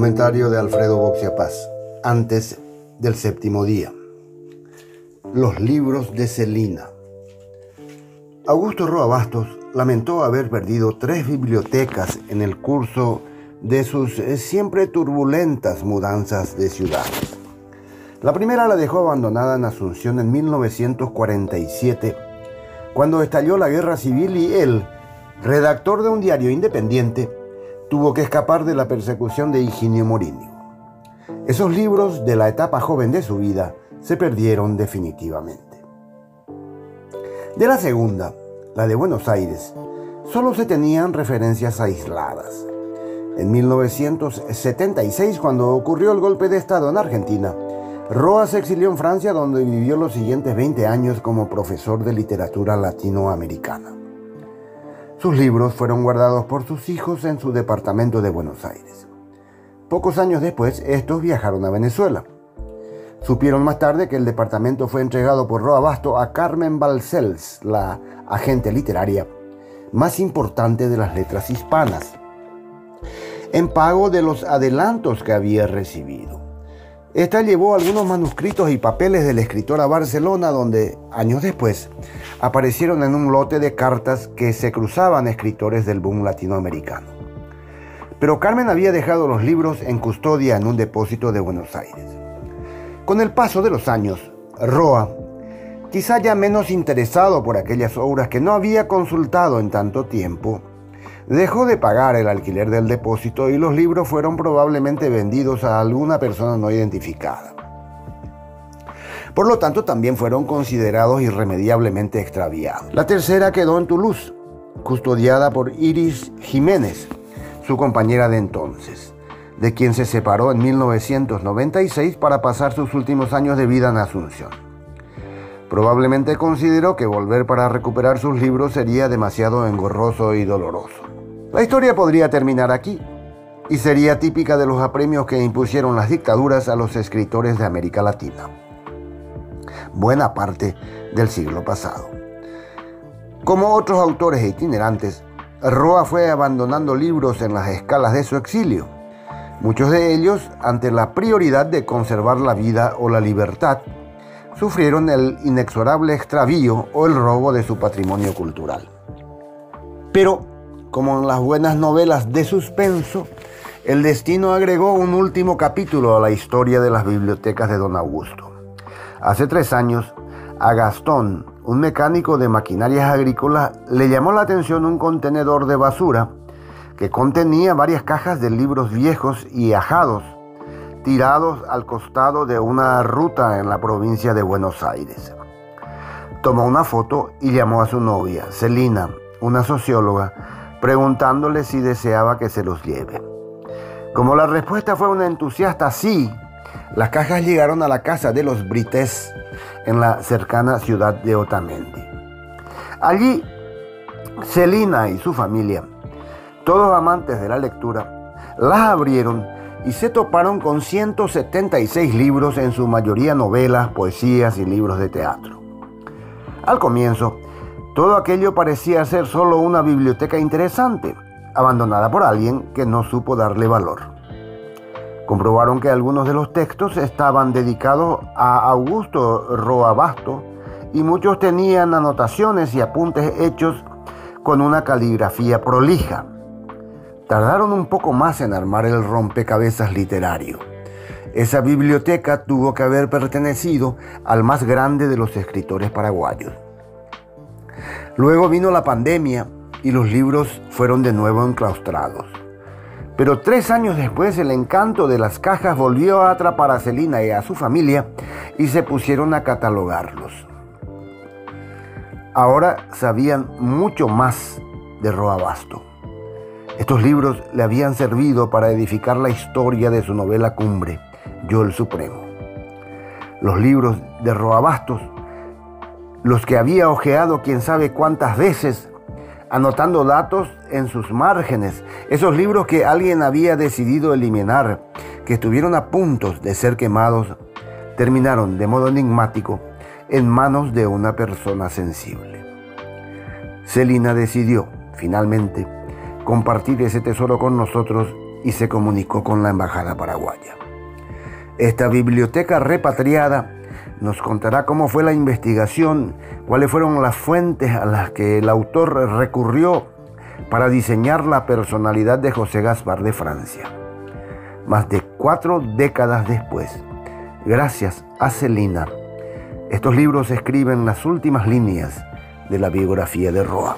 Comentario de Alfredo Boxia Paz, antes del séptimo día. Los libros de Celina. Augusto Roa Bastos lamentó haber perdido 3 bibliotecas en el curso de sus siempre turbulentas mudanzas de ciudad. La primera la dejó abandonada en Asunción en 1947, cuando estalló la guerra civil y él, redactor de un diario independiente, tuvo que escapar de la persecución de Higinio Morinio. Esos libros de la etapa joven de su vida se perdieron definitivamente. De la segunda, la de Buenos Aires, solo se tenían referencias aisladas. En 1976, cuando ocurrió el golpe de Estado en Argentina, Roa se exilió en Francia, donde vivió los siguientes 20 años como profesor de literatura latinoamericana. Sus libros fueron guardados por sus hijos en su departamento de Buenos Aires. Pocos años después, estos viajaron a Venezuela. Supieron más tarde que el departamento fue entregado por Roa Bastos a Carmen Balcells, la agente literaria más importante de las letras hispanas, en pago de los adelantos que había recibido. Esta llevó algunos manuscritos y papeles del escritor a Barcelona, donde, años después, aparecieron en un lote de cartas que se cruzaban escritores del boom latinoamericano. Pero Carmen había dejado los libros en custodia en un depósito de Buenos Aires. Con el paso de los años, Roa, quizá ya menos interesado por aquellas obras que no había consultado en tanto tiempo, dejó de pagar el alquiler del depósito y los libros fueron probablemente vendidos a alguna persona no identificada. Por lo tanto, también fueron considerados irremediablemente extraviados. La tercera quedó en Toulouse, custodiada por Iris Jiménez, su compañera de entonces, de quien se separó en 1996 para pasar sus últimos años de vida en Asunción. Probablemente consideró que volver para recuperar sus libros sería demasiado engorroso y doloroso. La historia podría terminar aquí, y sería típica de los apremios que impusieron las dictaduras a los escritores de América Latina, buena parte del siglo pasado. Como otros autores itinerantes, Roa fue abandonando libros en las escalas de su exilio, muchos de ellos, ante la prioridad de conservar la vida o la libertad, sufrieron el inexorable extravío o el robo de su patrimonio cultural. Pero, como en las buenas novelas de suspenso, el destino agregó un último capítulo a la historia de las bibliotecas de Don Augusto. Hace 3 años, a Gastón, un mecánico de maquinarias agrícolas, le llamó la atención un contenedor de basura que contenía varias cajas de libros viejos y ajados, tirados al costado de una ruta en la provincia de Buenos Aires. Tomó una foto y llamó a su novia, Celina, una socióloga, preguntándole si deseaba que se los lleve. Como la respuesta fue una entusiasta sí, las cajas llegaron a la casa de los Brites en la cercana ciudad de Otamendi. Allí, Celina y su familia, todos amantes de la lectura, las abrieron y se toparon con 176 libros, en su mayoría novelas, poesías y libros de teatro. Al comienzo, todo aquello parecía ser solo una biblioteca interesante, abandonada por alguien que no supo darle valor. Comprobaron que algunos de los textos estaban dedicados a Augusto Roa Bastos y muchos tenían anotaciones y apuntes hechos con una caligrafía prolija. Tardaron un poco más en armar el rompecabezas literario. Esa biblioteca tuvo que haber pertenecido al más grande de los escritores paraguayos. Luego vino la pandemia y los libros fueron de nuevo enclaustrados. Pero 3 años después, el encanto de las cajas volvió a atrapar a Celina y a su familia y se pusieron a catalogarlos. Ahora sabían mucho más de Roa Bastos. Estos libros le habían servido para edificar la historia de su novela cumbre, Yo el Supremo. Los libros de Roa Bastos, los que había hojeado quién sabe cuántas veces, anotando datos en sus márgenes, esos libros que alguien había decidido eliminar, que estuvieron a punto de ser quemados, terminaron de modo enigmático en manos de una persona sensible. Celina decidió, finalmente, compartir ese tesoro con nosotros y se comunicó con la embajada paraguaya. Esta biblioteca repatriada nos contará cómo fue la investigación, cuáles fueron las fuentes a las que el autor recurrió para diseñar la personalidad de José Gaspar de Francia. Más de 4 décadas después, gracias a Celina, estos libros escriben las últimas líneas de la biografía de Roa.